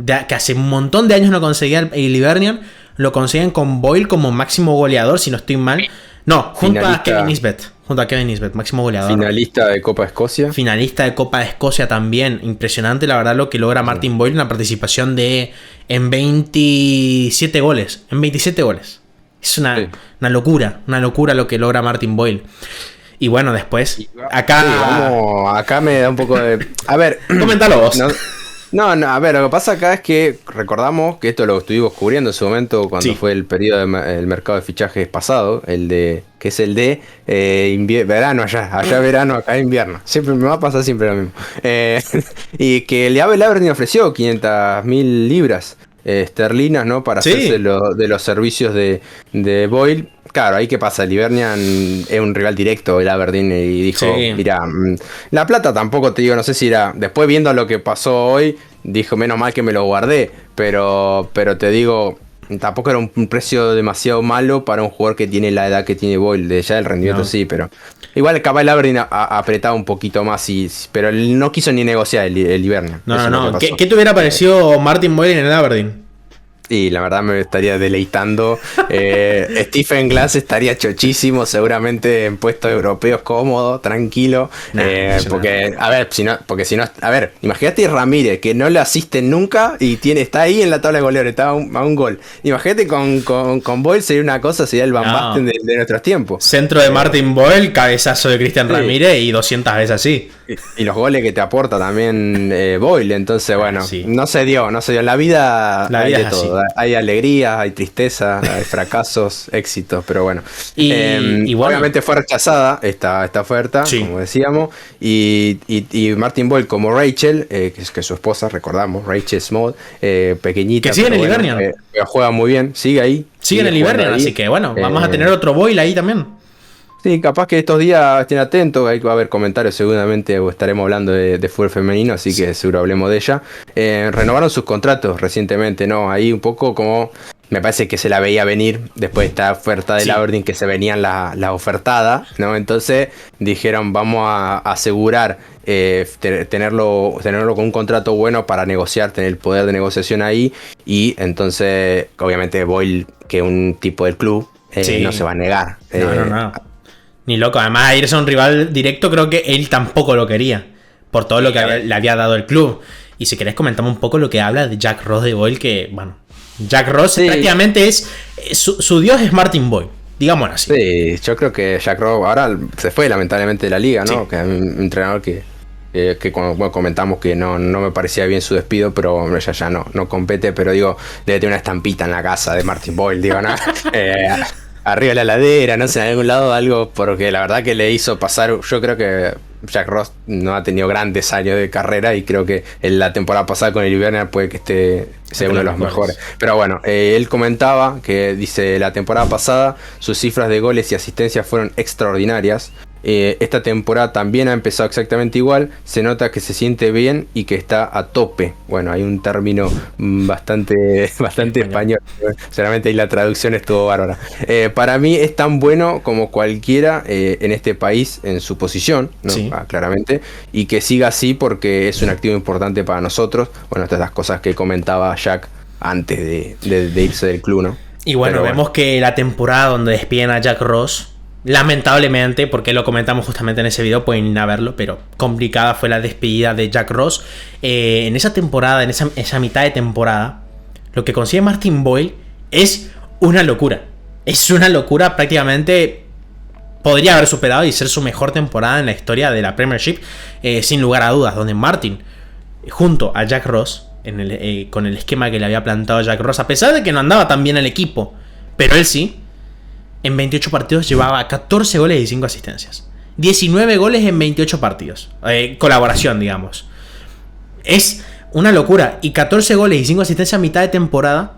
Que hace un montón de años no conseguía el Hibernian. Lo consiguen con Boyle como máximo goleador, si no estoy mal. No, junto a Kevin Nisbet, máximo goleador. Finalista de Copa de Escocia. Finalista de Copa de Escocia también. Impresionante, la verdad, lo que logra Martin Boyle, una participación en 27 goles. Es una locura lo que logra Martin Boyle. Y bueno, después, acá me da un poco de... A ver, coméntalo vos. No, a ver, lo que pasa acá es que recordamos que esto lo estuvimos cubriendo en su momento cuando fue el periodo del mercado de fichajes pasado, que es el de verano allá verano, acá invierno. Siempre me va a pasar siempre lo mismo. Y que el Aberdeen ofreció 500.000 libras esterlinas, ¿no? Para hacerse de los servicios de Boyle. Claro, ahí qué pasa, el Hibernian es un rival directo, el Aberdeen, y dijo, mira, la plata tampoco te digo, no sé si era, después viendo lo que pasó hoy, dijo, menos mal que me lo guardé, pero te digo, tampoco era un precio demasiado malo para un jugador que tiene la edad que tiene Boyle, de ya el rendimiento sí, pero igual capaz el Aberdeen apretaba un poquito más, pero él no quiso ni negociar el Hibernian. No. ¿Qué te hubiera parecido Martin Boyle en el Aberdeen? Y la verdad me estaría deleitando. Stephen Glass estaría chochísimo, seguramente en puestos europeos cómodo, tranquilo. Porque si no, a ver, imagínate Ramírez, que no le asisten nunca y está ahí en la tabla de goleadores, está a un gol. Imagínate con Boyle, sería una cosa, sería el Van Basten de nuestros tiempos. Centro de Martin Boyle, cabezazo de Cristian Ramírez y 200 veces así. Y los goles que te aporta también Boyle, entonces bueno, no se dio. En la vida hay de todo. Hay alegría, hay tristeza, hay fracasos, éxitos, pero bueno. Y bueno, obviamente fue rechazada esta oferta, como decíamos, y Martin Boyle como Rachel, que es su esposa, recordamos, Rachel Small, pequeñita. Que sigue en el Hibernian. Juega muy bien, sigue ahí. Sigue en el Hibernian, así que bueno, vamos a tener otro Boyle ahí también. Sí, capaz que estos días estén atentos, ahí va a haber comentarios seguramente, o estaremos hablando de fútbol femenino, así que seguro hablemos de ella. Renovaron sus contratos recientemente, ¿no? Ahí un poco como, me parece que se la veía venir después de esta oferta del Aberdeen, que se venían la ofertada, ¿no? Entonces dijeron, vamos a asegurar tenerlo con un contrato bueno para negociar, tener el poder de negociación ahí, y entonces, obviamente, Boyle, que es un tipo del club, no se va a negar. No. Ni loco, además irse a un rival directo creo que él tampoco lo quería, por todo lo que le había dado el club. Y si querés comentamos un poco lo que habla de Jack Ross de Boyle, que bueno, Jack Ross prácticamente es, su dios es Martin Boyle. digámoslo así. Sí, yo creo que Jack Ross ahora se fue lamentablemente de la liga, ¿no? Sí. Que es un entrenador que bueno, comentamos que no me parecía bien su despido, pero ya no compete, pero digo, debe tener una estampita en la casa de Martin Boyle, digo, ¿no? Arriba de la ladera, no sé, en algún lado algo, porque la verdad que le hizo pasar, yo creo que Jack Ross no ha tenido grandes años de carrera y creo que en la temporada pasada con el Hibernian puede que sea uno de los mejores. Pero bueno, él comentaba que dice, la temporada pasada sus cifras de goles y asistencias fueron extraordinarias. Esta temporada también ha empezado exactamente igual. Se nota que se siente bien y que está a tope. Bueno, hay un término bastante español. Seguramente ahí la traducción estuvo bárbara. Para mí es tan bueno como cualquiera en este país en su posición, ¿no? Sí. Claramente. Y que siga así porque es un activo importante para nosotros. Bueno, estas son las cosas que comentaba Jack antes de irse del club, ¿no? Y bueno, vemos que la temporada donde despiden a Jack Ross, lamentablemente, porque lo comentamos justamente en ese video, pueden ir a verlo, pero complicada fue la despedida de Jack Ross. En esa temporada, en esa mitad de temporada, lo que consigue Martin Boyle es una locura. Es una locura, prácticamente podría haber superado y ser su mejor temporada en la historia de la Premiership, sin lugar a dudas, donde Martin, junto a Jack Ross, con el esquema que le había plantado Jack Ross, a pesar de que no andaba tan bien el equipo, pero él sí, en 28 partidos llevaba 14 goles y 5 asistencias. 19 goles en 28 partidos. Colaboración, digamos. Es una locura. Y 14 goles y 5 asistencias a mitad de temporada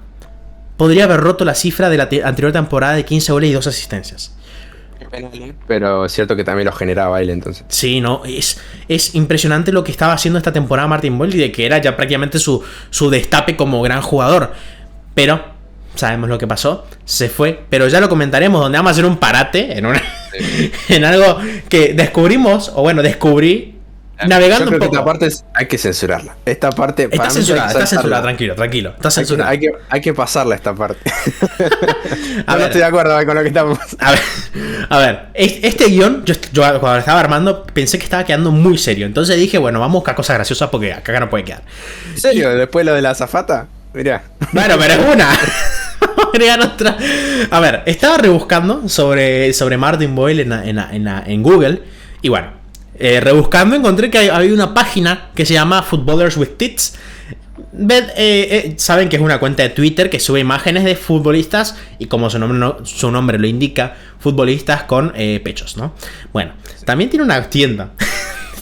podría haber roto la cifra de la anterior temporada de 15 goles y 2 asistencias. Pero es cierto que también lo generaba él entonces. Sí, no, es impresionante lo que estaba haciendo esta temporada Martin Boyle y de que era ya prácticamente su destape como gran jugador. Pero sabemos lo que pasó, se fue, pero ya lo comentaremos, donde vamos a hacer un parate en algo que descubrí navegando un poco. Esta parte hay que censurarla. Esta parte está censurada, tranquilo, está censurada. Hay que pasarla esta parte. No estoy de acuerdo con lo que estamos. A ver, este guión, yo cuando lo estaba armando pensé que estaba quedando muy serio, entonces dije, bueno, vamos a buscar cosas graciosas porque acá no puede quedar. ¿En serio? Después lo de la azafata, mirá. Bueno, pero es una. Otra. A ver, estaba rebuscando sobre Martin Boyle en Google. Y bueno, rebuscando encontré que había una página que se llama Footballers with Tits. Saben que es una cuenta de Twitter que sube imágenes de futbolistas. Y como su nombre lo indica, futbolistas con pechos, ¿no? Bueno, también tiene una tienda.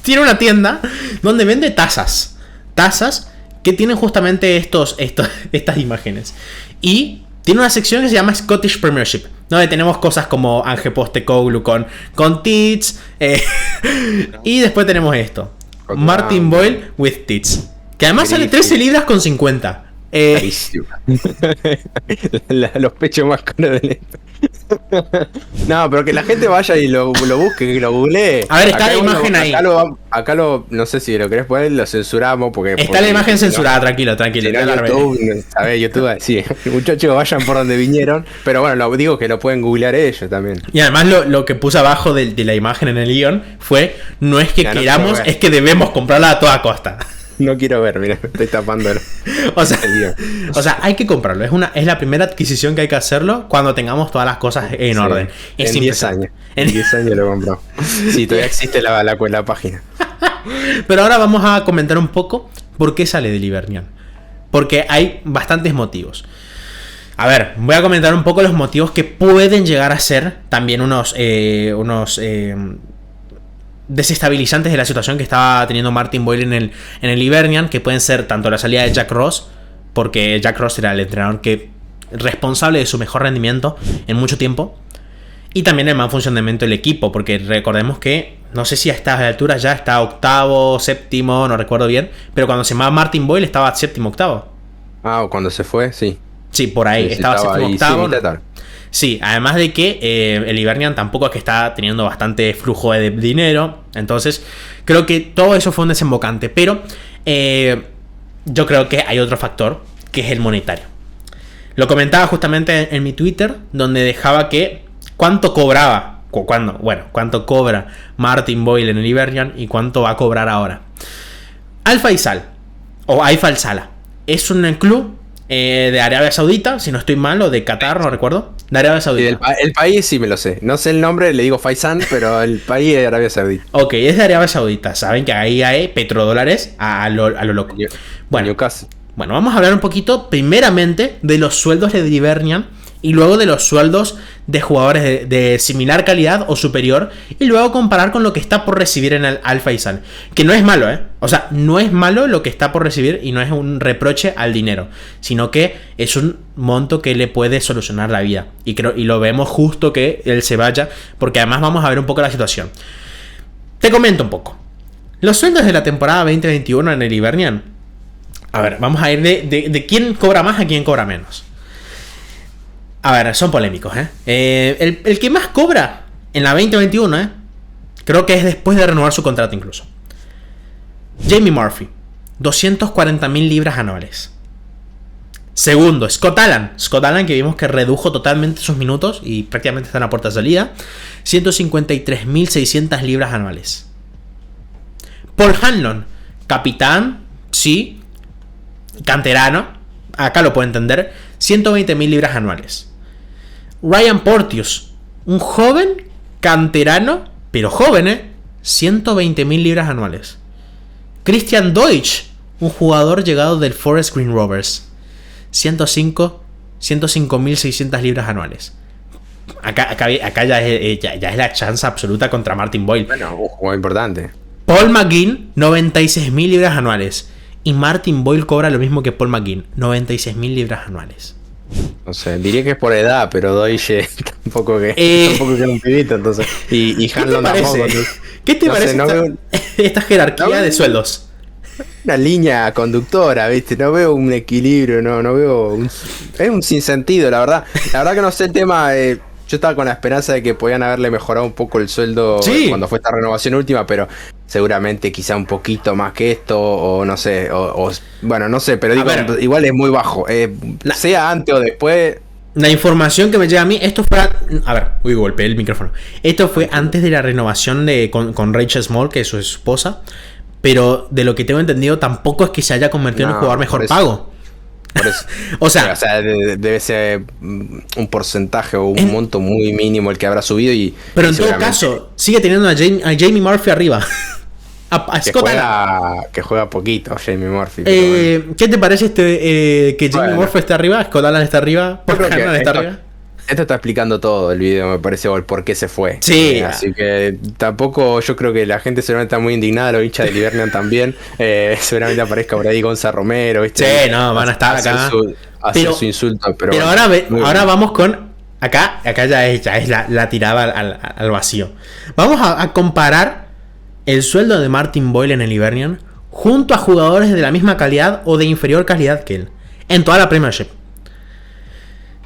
Tiene una tienda donde vende tazas. Tazas que tienen justamente estas imágenes. Y tiene una sección que se llama Scottish Premiership, donde tenemos cosas como Ange Postecoglou con tits. Y después tenemos esto: Martin Boyle with tits. Que además sale 13 libras con 50. Los pechos más caros del No, pero que la gente vaya y lo busque, que lo googlee. A ver, está la imagen ahí. Acá no sé si lo querés poner, lo censuramos porque está la imagen censurada, tranquilo. Si no, YouTube, sí, muchachos, vayan por donde vinieron. Pero bueno, lo digo que lo pueden googlear ellos también. Y además lo que puse abajo de la imagen en el guión fue: no es que queramos, es que debemos comprarla a toda costa. No quiero ver, mira, me estoy tapándolo. O sea, hay que comprarlo. Es la primera adquisición que hay que hacerlo cuando tengamos todas las cosas en orden. En 10 años. En 10 años lo compró. Sí, todavía existe la página. Pero ahora vamos a comentar un poco por qué sale del Hibernian. Porque hay bastantes motivos. A ver, voy a comentar un poco los motivos que pueden llegar a ser también unos desestabilizantes de la situación que estaba teniendo Martin Boyle en el Hibernian, que pueden ser tanto la salida de Jack Ross, porque Jack Ross era el entrenador responsable de su mejor rendimiento en mucho tiempo, y también el mal funcionamiento del equipo, porque recordemos que, no sé si a estas alturas ya está octavo, séptimo, no recuerdo bien, pero cuando se llamaba Martin Boyle estaba séptimo, octavo. Ah, o cuando se fue, sí. Sí, por ahí, sí, estaba séptimo, octavo. Sí, además de que el Hibernian tampoco es que está teniendo bastante flujo de dinero. Entonces, creo que todo eso fue un desembocante. Pero yo creo que hay otro factor, que es el monetario. Lo comentaba justamente en mi Twitter, donde dejaba que cuánto cobraba, cuánto cobra Martin Boyle en el Hibernian y cuánto va a cobrar ahora. Al Faisal, o Al-Salah, es un club de Arabia Saudita, si no estoy mal, o de Qatar, no recuerdo, De Arabia Sí, Saudita. el país sí me lo sé. No sé el nombre, le digo Faisán, pero el país es Arabia Saudita. Ok, es de Arabia Saudita. Saben que ahí hay petrodólares a lo loco. Bueno, Newcastle. bueno, vamos a hablar un poquito, primeramente, de los sueldos de Hibernian y luego de los sueldos de jugadores de similar calidad o superior, y luego comparar con lo que está por recibir en el Al Faisal. Que no es malo, ¿eh? O sea, no es malo lo que está por recibir y no es un reproche al dinero, sino que es un monto que le puede solucionar la vida. Y lo vemos justo que él se vaya, porque además vamos a ver un poco la situación. Te comento un poco. Los sueldos de la temporada 2021 en el Hibernian. A ver, vamos a ir de quién cobra más a quién cobra menos. A ver, son polémicos, ¿eh? El que más cobra en la 2021, creo que es después de renovar su contrato incluso. Jamie Murphy, 240.000 libras anuales. Segundo, Scott Allan. Scott Allan, que vimos que redujo totalmente sus minutos y prácticamente está en la puerta de salida. 153.600 libras anuales. Paul Hanlon, capitán, sí, canterano, acá lo puedo entender, 120.000 libras anuales. Ryan Porteous, un joven canterano, pero joven, 120.000 libras anuales. Christian Deutsch, un jugador llegado del Forest Green Rovers, 105.600 libras anuales. Acá ya es la chance absoluta contra Martin Boyle. Bueno, un jugador importante. Paul McGinn, 96.000 libras anuales. Y Martin Boyle cobra lo mismo que Paul McGinn, 96.000 libras anuales. No sé, diría que es por edad, pero Deutsche tampoco que es un pibito, entonces. Y Hanlon tampoco. ¿Qué te parece esta jerarquía de sueldos? Una línea conductora, ¿viste? No veo un equilibrio, no veo es un sinsentido, la verdad. La verdad que no sé el tema. Yo estaba con la esperanza de que podían haberle mejorado un poco el sueldo cuando fue esta renovación última, pero seguramente quizá un poquito más que esto, o no sé, bueno, no sé, pero digo, igual es muy bajo. Sea antes o después. La información que me llega a mí, esto fue... A ver, golpeé el micrófono. Esto fue antes de la renovación con Rachel Small, que es su esposa, pero de lo que tengo entendido tampoco es que se haya convertido en un jugador mejor pago. Por eso. O sea, debe ser un porcentaje o un monto muy mínimo el que habrá subido. Pero en todo caso, sigue teniendo a Jamie Murphy arriba. A Scott Allan. Que juega poquito, Jamie Murphy. ¿Qué te parece que Jamie Murphy esté arriba? Scott Allan está arriba. Paul Hanlon está arriba. Esto está explicando todo el video, me parece, o el por qué se fue. Sí. Así que tampoco, yo creo que la gente seguramente está muy indignada, los hinchas de Hibernian también. Seguramente aparezca por ahí Gonzalo Romero, ¿viste? Sí, no, van a estar acá. Hacer su insulto, pero bueno, ahora vamos con... Acá ya es la tirada al vacío. Vamos a comparar el sueldo de Martin Boyle en el Hibernian junto a jugadores de la misma calidad o de inferior calidad que él en toda la Premiership.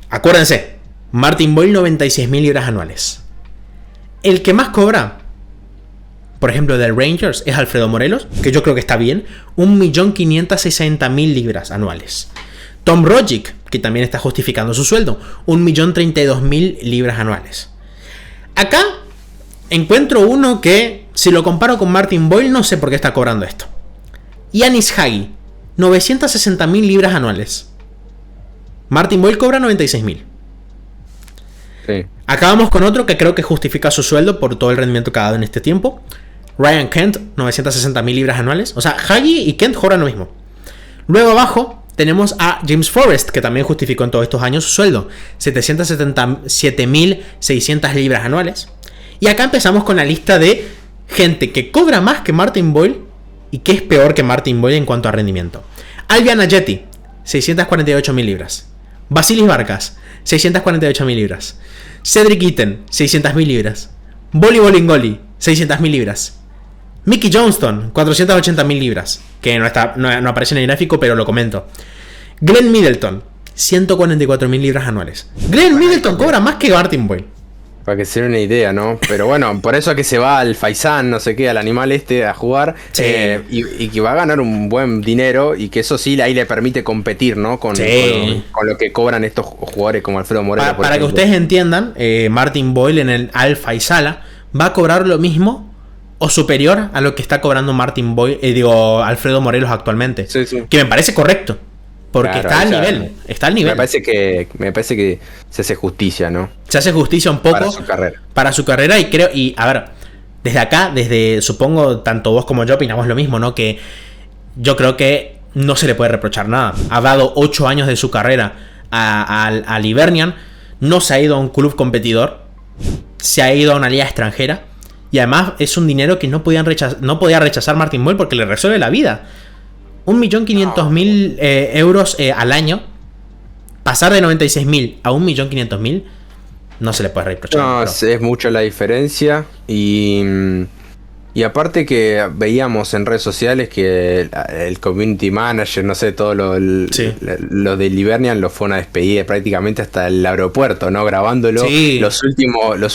Acuérdense, Martin Boyle 96.000 libras anuales. El que más cobra, por ejemplo, del Rangers, es Alfredo Morelos, que yo creo que está bien, 1.560.000 libras anuales. Tom Rogic, que también está justificando su sueldo, 1.032.000 libras anuales. Acá encuentro uno que, si lo comparo con Martin Boyle, no sé por qué está cobrando esto. Yanis Hagi, 960.000 libras anuales. Martin Boyle cobra 96.000. Sí. Acá vamos con otro que creo que justifica su sueldo por todo el rendimiento que ha dado en este tiempo. Ryan Kent, 960.000 libras anuales. O sea, Hagi y Kent cobran lo mismo. Luego abajo tenemos a James Forrest, que también justificó en todos estos años su sueldo, 777.600 libras anuales. Y acá empezamos con la lista de gente que cobra más que Martin Boyle y que es peor que Martin Boyle en cuanto a rendimiento. Albian Ajeti, 648.000 libras. Vasilis Vargas, 648.000 libras. Cedric Itten, 600.000 libras. Boli Bolingoli, 600.000 libras. Mickey Johnston, 480.000 libras. Que no aparece en el gráfico, pero lo comento. Glenn Middleton, 144.000 libras anuales. Glenn Middleton cobra más que Martin Boyle. Para que se den una idea, ¿no? Pero bueno, por eso es que se va al Faisán, no sé qué, al animal a jugar. Sí. Y que va a ganar un buen dinero y que eso sí ahí le permite competir, ¿no? Con lo que cobran estos jugadores como Alfredo Moreno. Para que ustedes entiendan, Martin Boyle en el Al Faisala va a cobrar lo mismo o superior a lo que está cobrando Alfredo Morelos actualmente. Sí. Que me parece correcto. Porque Claro, está ahí al ya- nivel. Está al nivel. Me parece que se hace justicia, ¿no? Se hace justicia un poco Para su carrera. para su carrera y creo, y a ver, desde acá, supongo, tanto vos como yo opinamos lo mismo, ¿no? Que yo creo que no se le puede reprochar nada. Ha dado 8 años de su carrera al Hibernian, no se ha ido a un club competidor, se ha ido a una liga extranjera y además es un dinero que no podía rechazar Martin Boyle porque le resuelve la vida. 1.500.000 euros al año, pasar de 96.000 a 1.500.000, no se le puede reprochar. No, Pero- es mucha la diferencia y aparte que veíamos en redes sociales que el community manager, no sé, todo Sí. lo de Livernian lo fueron a despedir prácticamente hasta el aeropuerto, ¿no? Grabándolo. Sí. Los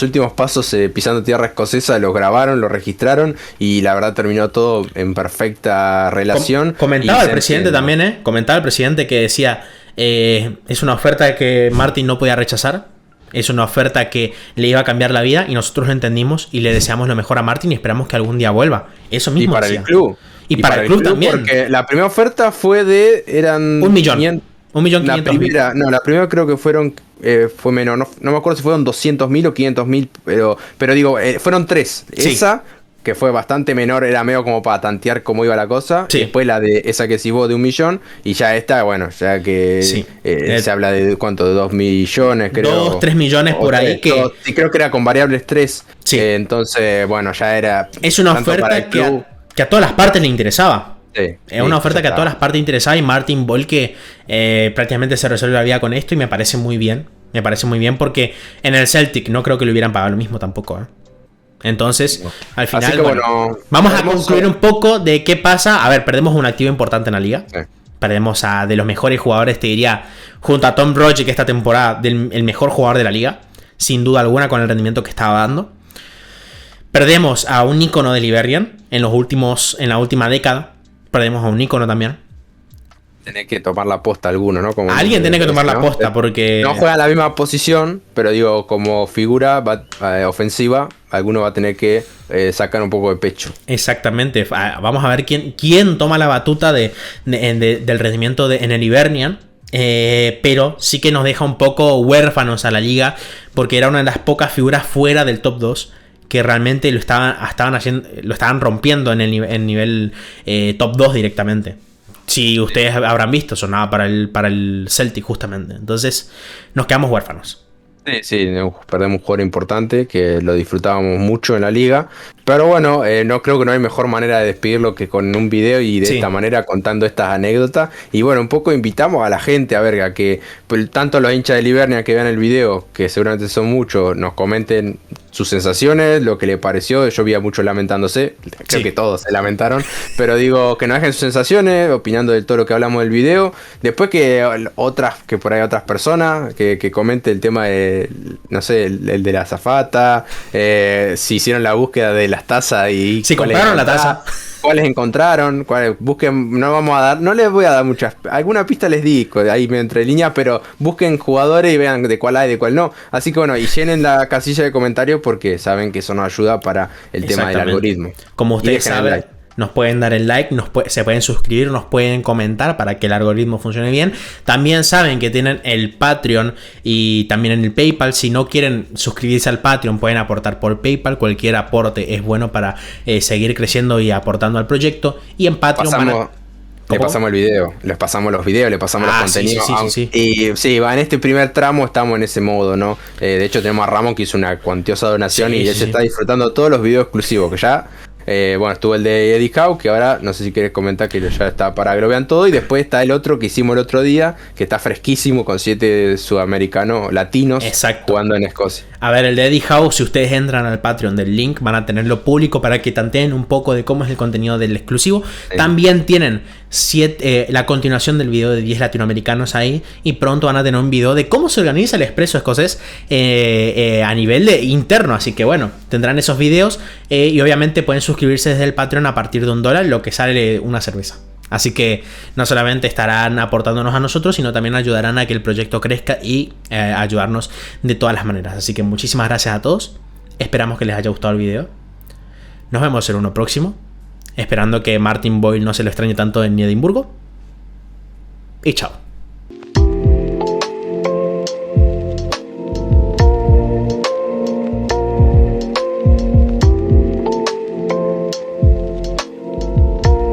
últimos pasos pisando tierra escocesa los grabaron, lo registraron y la verdad terminó todo en perfecta relación. Comentaba Y el se presidente entiende. también, comentaba el presidente que decía, es una oferta que Martin no podía rechazar, es una oferta que le iba a cambiar la vida y nosotros lo entendimos y le deseamos lo mejor a Martin y esperamos que algún día vuelva. Eso Y mismo para decía. el club. Y para el club también. Porque la primera oferta eran 1.000.000. 500. 1.500.000. La primera creo que fue menor, no me acuerdo si fueron 200.000 o 500.000, pero digo, fueron 3. Sí. Esa, que fue bastante menor, era medio como para tantear cómo iba la cosa. Sí. Después la de esa que decís vos de 1 millón, y ya esta, bueno, ya que Sí. se habla de ¿cuánto? De 2 millones, creo. 2, 3 millones O por ahí tres, que... sí, creo que era con variables 3. Sí. Entonces, bueno, ya era... Es una tanto para oferta el club. que a todas las partes le interesaba. Sí, Es sí, una oferta ya que a está. todas las partes interesaba y Martin Boyle que prácticamente se resuelve la vida con esto y me parece muy bien. Me parece muy bien porque en el Celtic no creo que le hubieran pagado lo mismo tampoco. Entonces, al final, Así que bueno, vamos a hermoso. concluir un poco de qué pasa. A ver, perdemos un activo importante en la liga. Sí. Perdemos a de los mejores jugadores, te diría, junto a Tom Rogic esta temporada, el mejor jugador de la liga. Sin duda alguna con el rendimiento que estaba dando. Perdemos a un ícono del Hibernian en la última década. Perdemos a un ícono también. Tiene que tomar la posta alguno, ¿no? Como Alguien tiene que tomar la ¿no? posta porque... No juega en la misma posición, pero digo, como figura ofensiva, alguno va a tener que sacar un poco de pecho. Exactamente. Vamos a ver quién toma la batuta del rendimiento en el Hibernian. Pero sí que nos deja un poco huérfanos a la liga porque era una de las pocas figuras fuera del top 2 que realmente lo estaban rompiendo en el nivel top 2 directamente. Si ustedes habrán visto, sonaba para el Celtic justamente. Entonces nos quedamos huérfanos. Sí, perdemos un jugador importante que lo disfrutábamos mucho en la liga. Pero bueno, no creo que no hay mejor manera de despedirlo que con un video y de Sí. esta manera contando estas anécdotas. Y bueno, un poco invitamos a la gente a ver, a que tanto los hinchas de Livernia que vean el video, que seguramente son muchos, nos comenten sus sensaciones, lo que le pareció. Yo vi a muchos lamentándose, creo Sí. que todos se lamentaron. Pero digo, que nos dejen sus sensaciones, opinando de todo lo que hablamos del video. Después que por ahí otras personas, que comenten el tema de, no sé, el de la azafata, si hicieron la búsqueda de las tazas y Si cuáles compraron la encontraron, taza. cuáles encontraron, busquen, no les voy a dar muchas, alguna pista les di ahí entre líneas, pero busquen jugadores y vean de cuál hay, de cuál no. Así que bueno, y llenen la casilla de comentarios porque saben que eso nos ayuda para el tema del Exactamente. algoritmo. Como Y ustedes dejen el saben, like. nos pueden dar el like, se pueden suscribir, nos pueden comentar para que el algoritmo funcione bien. También saben que tienen el Patreon y también en el PayPal. Si no quieren suscribirse al Patreon, pueden aportar por PayPal. Cualquier aporte es bueno para seguir creciendo y aportando al proyecto. Y en Patreon Le ¿Cómo? pasamos el video, les pasamos los videos, le pasamos los contenidos. Sí. Y sí, en este primer tramo estamos en ese modo, ¿no? De hecho tenemos a Ramón que hizo una cuantiosa donación y él se está disfrutando todos los videos exclusivos que ya... bueno, estuvo el de Eddie Howe, que ahora no sé si quieres comentar que ya está para que lo vean todo. Y después está el otro que hicimos el otro día, que está fresquísimo, con 7 sudamericanos latinos. Exacto. Jugando en Escocia. A ver, el de Eddie Howe, si ustedes entran al Patreon del link, van a tenerlo público para que tanteen un poco de cómo es el contenido del exclusivo. Sí. También tienen la continuación del video de 10 latinoamericanos ahí. Y pronto van a tener un video de cómo se organiza el Expreso Escocés a nivel interno. Así que bueno, tendrán esos videos. Y obviamente pueden suscribirse desde el Patreon a partir de $1, lo que sale una cerveza. Así que no solamente estarán aportándonos a nosotros, sino también ayudarán a que el proyecto crezca y ayudarnos de todas las maneras. Así que muchísimas gracias a todos. Esperamos que les haya gustado el video. Nos vemos en uno próximo. Esperando que Martin Boyle no se lo extrañe tanto en Edimburgo. Y chao.